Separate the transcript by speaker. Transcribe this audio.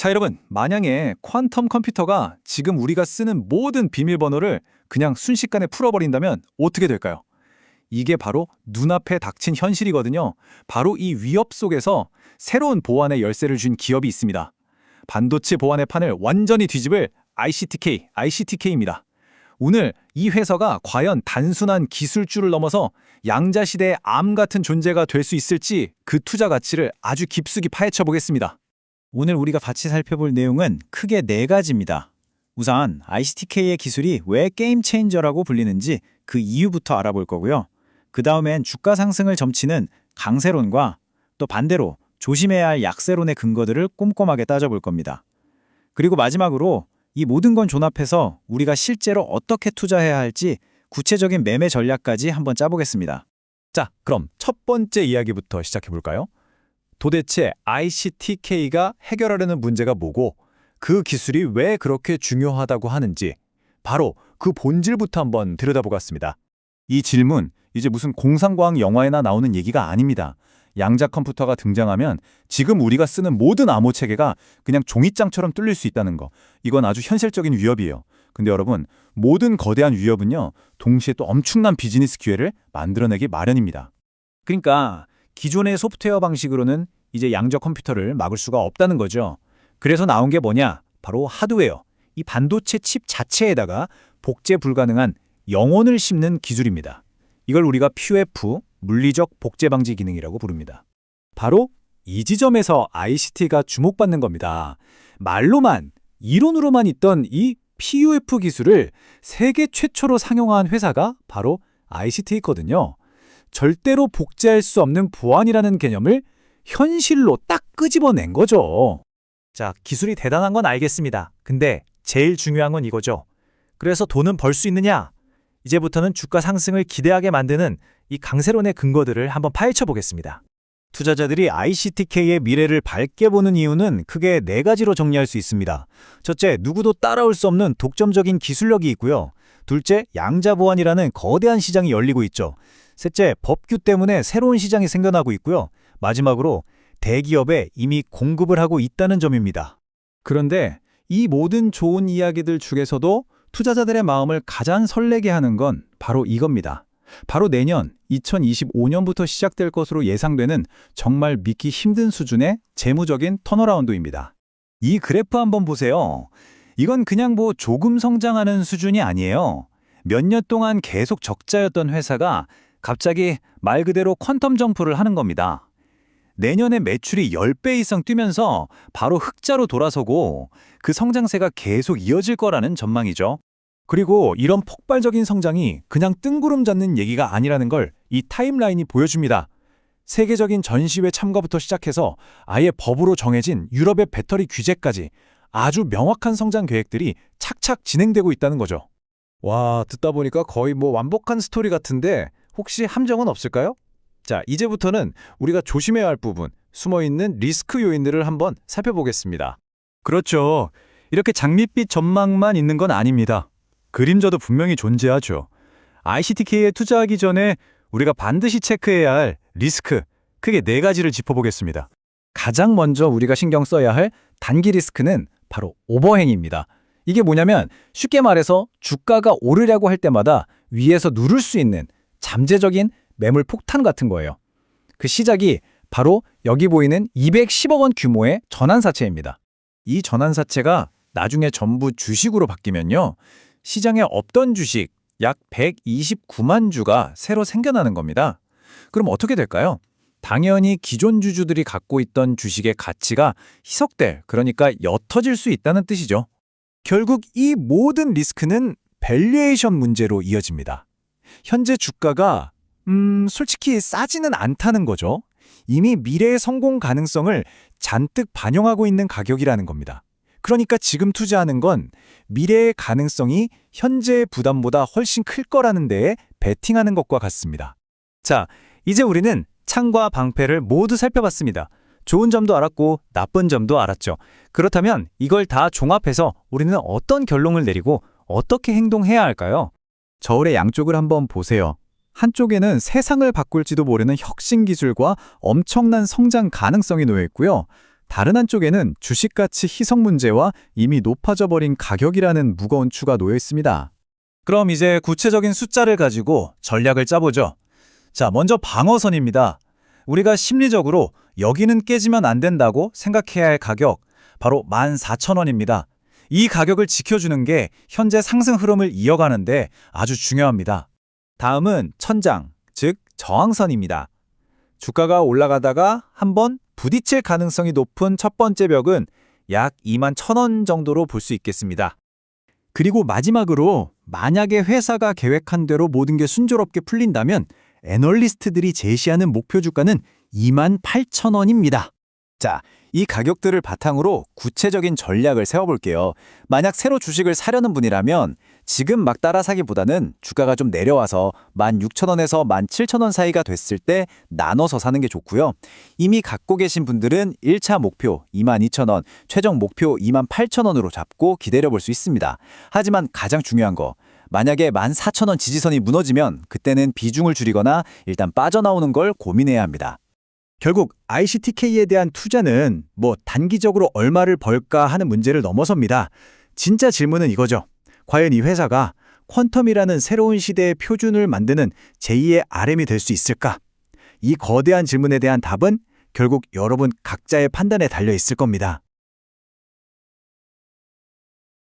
Speaker 1: 자, 여러분, 만약에 퀀텀 컴퓨터가 지금 우리가 쓰는 모든 비밀번호를 그냥 순식간에 풀어버린다면 어떻게 될까요? 이게 바로 눈앞에 닥친 현실이거든요. 바로 이 위협 속에서 새로운 보안의 열쇠를 준 기업이 있습니다. 반도체 보안의 판을 완전히 뒤집을 ICTK입니다. 오늘 이 회사가 과연 단순한 기술주를 넘어서 양자시대의 암 같은 존재가 될 수 있을지 그 투자 가치를 아주 깊숙이 파헤쳐 보겠습니다.
Speaker 2: 오늘 우리가 같이 살펴볼 내용은 크게 4가지입니다. 우선 ICTK의 기술이 왜 게임 체인저라고 불리는지 그 이유부터 알아볼 거고요. 그 다음엔 주가 상승을 점치는 강세론과 또 반대로 조심해야 할 약세론의 근거들을 꼼꼼하게 따져볼 겁니다. 그리고 마지막으로 이 모든 건 종합해서 우리가 실제로 어떻게 투자해야 할지 구체적인 매매 전략까지 한번 짜보겠습니다.
Speaker 1: 자, 그럼 첫 번째 이야기부터 시작해 볼까요? 도대체 ICTK가 해결하려는 문제가 뭐고 그 기술이 왜 그렇게 중요하다고 하는지 바로 그 본질부터 한번 들여다보겠습니다. 이 질문, 이제 무슨 공상과학 영화에나 나오는 얘기가 아닙니다. 양자 컴퓨터가 등장하면 지금 우리가 쓰는 모든 암호 체계가 그냥 종이장처럼 뚫릴 수 있다는 거. 이건 아주 현실적인 위협이에요. 근데 여러분, 모든 거대한 위협은요, 동시에 또 엄청난 비즈니스 기회를 만들어내기 마련입니다.
Speaker 2: 그러니까 기존의 소프트웨어 방식으로는 이제 양자 컴퓨터를 막을 수가 없다는 거죠. 그래서 나온 게 뭐냐? 바로 하드웨어, 이 반도체 칩 자체에다가 복제 불가능한 영혼을 심는 기술입니다. 이걸 우리가 QF, 물리적 복제 방지 기능이라고 부릅니다.
Speaker 1: 바로 이 지점에서 ICT가 주목받는 겁니다. 말로만, 이론으로만 있던 이 PUF 기술을 세계 최초로 상용화한 회사가 바로 ICT거든요. 절대로 복제할 수 없는 보안이라는 개념을 현실로 딱 끄집어낸 거죠.
Speaker 2: 자, 기술이 대단한 건 알겠습니다. 근데 제일 중요한 건 이거죠. 그래서 돈은 벌 수 있느냐? 이제부터는 주가 상승을 기대하게 만드는 이 강세론의 근거들을 한번 파헤쳐 보겠습니다. 투자자들이 ICTK의 미래를 밝게 보는 이유는 크게 4가지로 정리할 수 있습니다. 첫째, 누구도 따라올 수 없는 독점적인 기술력이 있고요. 둘째, 양자 보안이라는 거대한 시장이 열리고 있죠. 셋째, 법규 때문에 새로운 시장이 생겨나고 있고요. 마지막으로 대기업에 이미 공급을 하고 있다는 점입니다.
Speaker 1: 그런데 이 모든 좋은 이야기들 중에서도 투자자들의 마음을 가장 설레게 하는 건 바로 이겁니다. 바로 내년 2025년부터 시작될 것으로 예상되는 정말 믿기 힘든 수준의 재무적인 턴어라운드입니다. 이 그래프 한번 보세요. 이건 그냥 조금 성장하는 수준이 아니에요. 몇 년 동안 계속 적자였던 회사가 갑자기 말 그대로 퀀텀 점프를 하는 겁니다. 내년에 매출이 10배 이상 뛰면서 바로 흑자로 돌아서고 그 성장세가 계속 이어질 거라는 전망이죠. 그리고 이런 폭발적인 성장이 그냥 뜬구름 잡는 얘기가 아니라는 걸 이 타임라인이 보여줍니다. 세계적인 전시회 참가부터 시작해서 아예 법으로 정해진 유럽의 배터리 규제까지 아주 명확한 성장 계획들이 착착 진행되고 있다는 거죠. 와, 듣다 보니까 거의 완벽한 스토리 같은데 혹시 함정은 없을까요? 자, 이제부터는 우리가 조심해야 할 부분, 숨어있는 리스크 요인들을 한번 살펴보겠습니다. 그렇죠. 이렇게 장밋빛 전망만 있는 건 아닙니다. 그림자도 분명히 존재하죠. ICTK에 투자하기 전에 우리가 반드시 체크해야 할 리스크, 크게 4가지를 짚어보겠습니다. 가장 먼저 우리가 신경 써야 할 단기 리스크는 바로 오버행입니다. 이게 뭐냐면 쉽게 말해서 주가가 오르려고 할 때마다 위에서 누를 수 있는 잠재적인 매물 폭탄 같은 거예요. 그 시작이 바로 여기 보이는 210억 원 규모의 전환사채입니다. 이 전환사채가 나중에 전부 주식으로 바뀌면요, 시장에 없던 주식 약 129만 주가 새로 생겨나는 겁니다. 그럼 어떻게 될까요? 당연히 기존 주주들이 갖고 있던 주식의 가치가 희석될, 그러니까 옅어질 수 있다는 뜻이죠. 결국 이 모든 리스크는 밸류에이션 문제로 이어집니다. 현재 주가가 솔직히 싸지는 않다는 거죠. 이미 미래의 성공 가능성을 잔뜩 반영하고 있는 가격이라는 겁니다. 그러니까 지금 투자하는 건 미래의 가능성이 현재의 부담보다 훨씬 클 거라는 데에 베팅하는 것과 같습니다. 자, 이제 우리는 창과 방패를 모두 살펴봤습니다. 좋은 점도 알았고 나쁜 점도 알았죠. 그렇다면 이걸 다 종합해서 우리는 어떤 결론을 내리고 어떻게 행동해야 할까요? 저울의 양쪽을 한번 보세요. 한쪽에는 세상을 바꿀지도 모르는 혁신 기술과 엄청난 성장 가능성이 놓여 있고요. 다른 한쪽에는 주식가치 희석 문제와 이미 높아져 버린 가격이라는 무거운 추가 놓여 있습니다.
Speaker 2: 그럼 이제 구체적인 숫자를 가지고 전략을 짜보죠. 자, 먼저 방어선입니다. 우리가 심리적으로 여기는 깨지면 안 된다고 생각해야 할 가격, 바로 14,000원입니다. 이 가격을 지켜주는 게 현재 상승 흐름을 이어가는데 아주 중요합니다. 다음은 천장, 즉 저항선입니다. 주가가 올라가다가 한번 부딪힐 가능성이 높은 첫 번째 벽은 약 21,000원 정도로 볼 수 있겠습니다.
Speaker 1: 그리고 마지막으로 만약에 회사가 계획한 대로 모든 게 순조롭게 풀린다면 애널리스트들이 제시하는 목표 주가는 28,000원입니다. 자, 이 가격들을 바탕으로 구체적인 전략을 세워볼게요. 만약 새로 주식을 사려는 분이라면 지금 막 따라 사기보다는 주가가 좀 내려와서 16,000원에서 17,000원 사이가 됐을 때 나눠서 사는 게 좋고요. 이미 갖고 계신 분들은 1차 목표 22,000원, 최종 목표 28,000원으로 잡고 기다려볼 수 있습니다. 하지만 가장 중요한 거, 만약에 14,000원 지지선이 무너지면 그때는 비중을 줄이거나 일단 빠져나오는 걸 고민해야 합니다. 결국 ICTK에 대한 투자는 단기적으로 얼마를 벌까 하는 문제를 넘어섭니다. 진짜 질문은 이거죠. 과연 이 회사가 퀀텀이라는 새로운 시대의 표준을 만드는 제2의 RM이 될 수 있을까? 이 거대한 질문에 대한 답은 결국 여러분 각자의 판단에 달려 있을 겁니다.